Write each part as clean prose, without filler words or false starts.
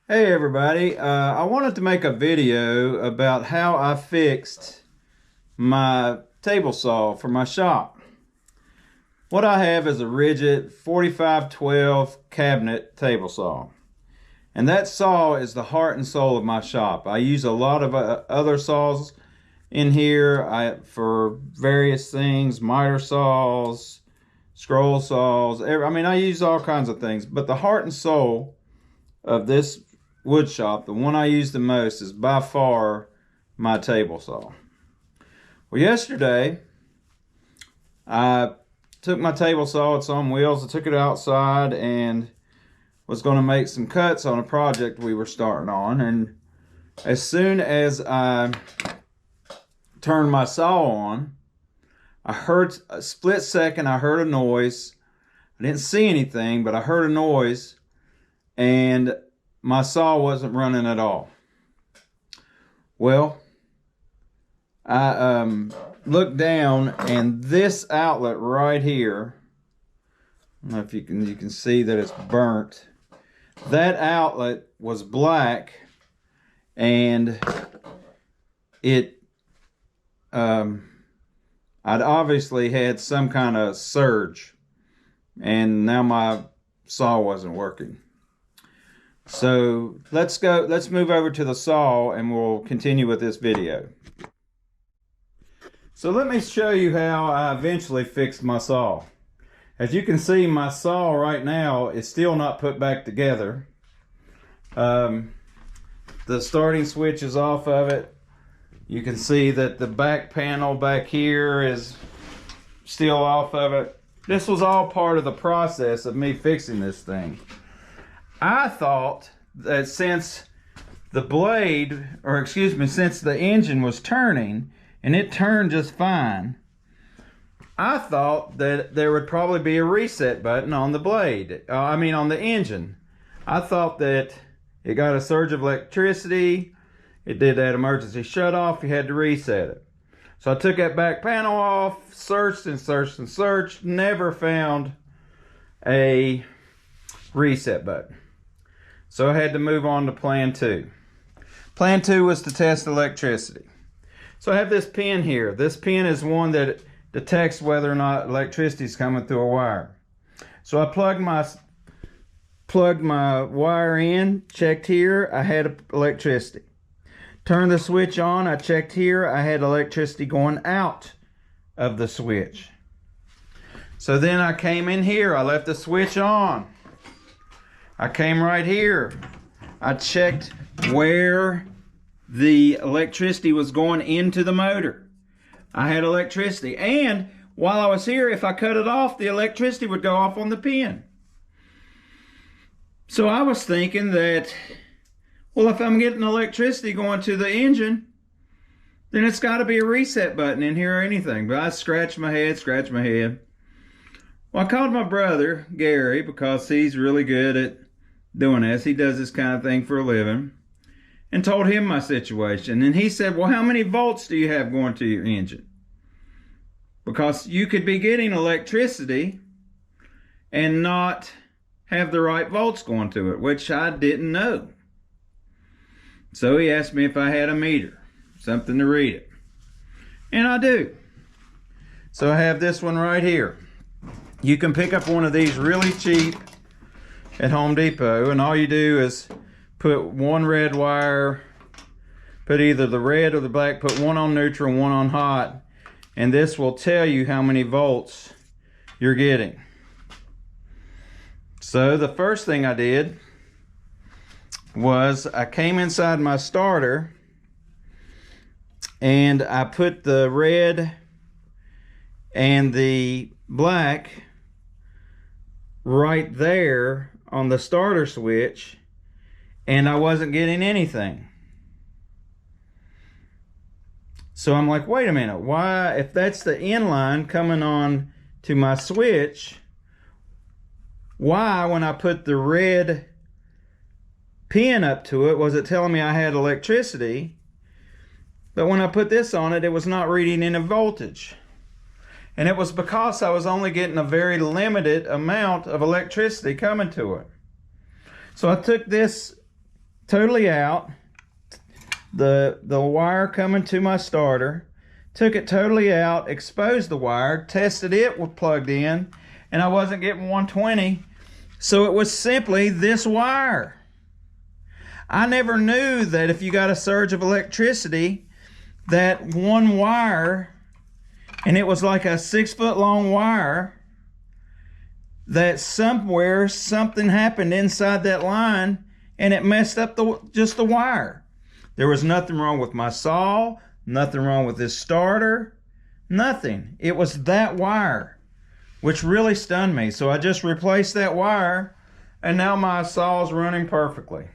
Hey everybody, I wanted to make a video about how I fixed my table saw for my shop. What I have is a Ridgid 4512 cabinet table saw. And that saw is the heart and soul of my shop. I use a lot of other saws in here for various things, miter saws, scroll saws. I use all kinds of things, but the heart and soul of this wood shop, the one I use the most, is by far my table saw. Well, yesterday I took my table saw, it's on wheels, I took it outside and was going to make some cuts on a project we were starting on. And as soon as I turned my saw on, I heard a split second, I heard a noise. I didn't see anything, but I heard a noise and my saw wasn't running at all. Well, I looked down and this outlet right here, I don't know if you can see that it's burnt. That outlet was black and it I'd obviously had some kind of surge and now my saw wasn't working. So let's move over to the saw and we'll continue with this video. So let me show you how I eventually fixed my saw. As you can see, my saw right now is still not put back together. The starting switch is off of it. You can see that the back panel back here is still off of it. This was all part of the process of me fixing this thing. I thought that since the engine was turning, and it turned just fine, I thought that there would probably be a reset button on the on the engine. I thought that it got a surge of electricity, it did that emergency shut off, you had to reset it. So I took that back panel off, searched and searched and searched, never found a reset button. So I had to move on to plan 2. Plan 2 was to test electricity. So I have this pin here. This pin is one that detects whether or not electricity is coming through a wire. So I plugged my wire in, checked here, I had electricity. Turned the switch on, I checked here, I had electricity going out of the switch. So then I came in here, I left the switch on. I came right here. I checked where the electricity was going into the motor. I had electricity. And while I was here, if I cut it off, the electricity would go off on the pin. So I was thinking that, well, if I'm getting electricity going to the engine, then it's got to be a reset button in here or anything. But I scratched my head. Well, I called my brother, Gary, because he's really good at doing this. He does this kind of thing for a living. And told him my situation. And he said, well, how many volts do you have going to your engine? Because you could be getting electricity and not have the right volts going to it, which I didn't know. So he asked me if I had a meter, something to read it. And I do. So I have this one right here. You can pick up one of these really cheap at Home Depot, and all you do is put one red wire, put either the red or the black, put one on neutral and one on hot, and this will tell you how many volts you're getting. So the first thing I did was I came inside my starter and I put the red and the black right there on the starter switch, and I wasn't getting anything. So I'm like, wait a minute, why, if that's the inline coming on to my switch, why when I put the red pin up to it was it telling me I had electricity, but when I put this on it, it was not reading any voltage? And it was because I was only getting a very limited amount of electricity coming to it. So I took this totally out. The wire coming to my starter, took it totally out, exposed the wire, tested it was plugged in, and I wasn't getting 120. So it was simply this wire. I never knew that if you got a surge of electricity, that one wire, and it was like a 6-foot long wire, that somewhere something happened inside that line and it messed up just the wire. There was nothing wrong with my saw, nothing wrong with this starter, nothing. It was that wire, which really stunned me. So I just replaced that wire, and now my saw is running perfectly.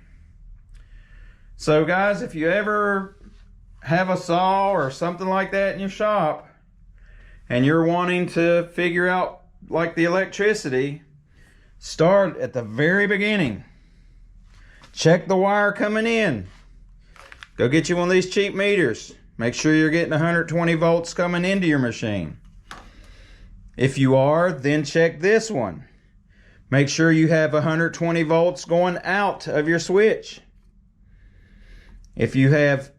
So guys, if you ever have a saw or something like that in your shop, and you're wanting to figure out like the electricity, start at the very beginning. Check the wire coming in. Go get you one of these cheap meters. Make sure you're getting 120 volts coming into your machine. If you are, then check this one. Make sure you have 120 volts going out of your switch. If you have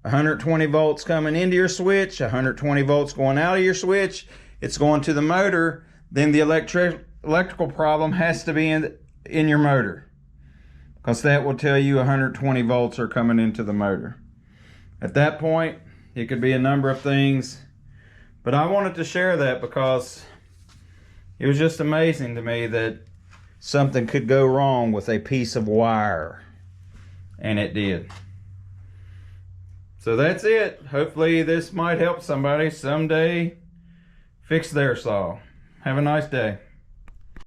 120 volts coming into your switch, 120 volts going out of your switch, it's going to the motor, then the electrical problem has to be in your motor, because that will tell you 120 volts are coming into the motor. At that point, it could be a number of things, but I wanted to share that because it was just amazing to me that something could go wrong with a piece of wire, and it did. So that's it. Hopefully this might help somebody someday fix their saw. Have a nice day.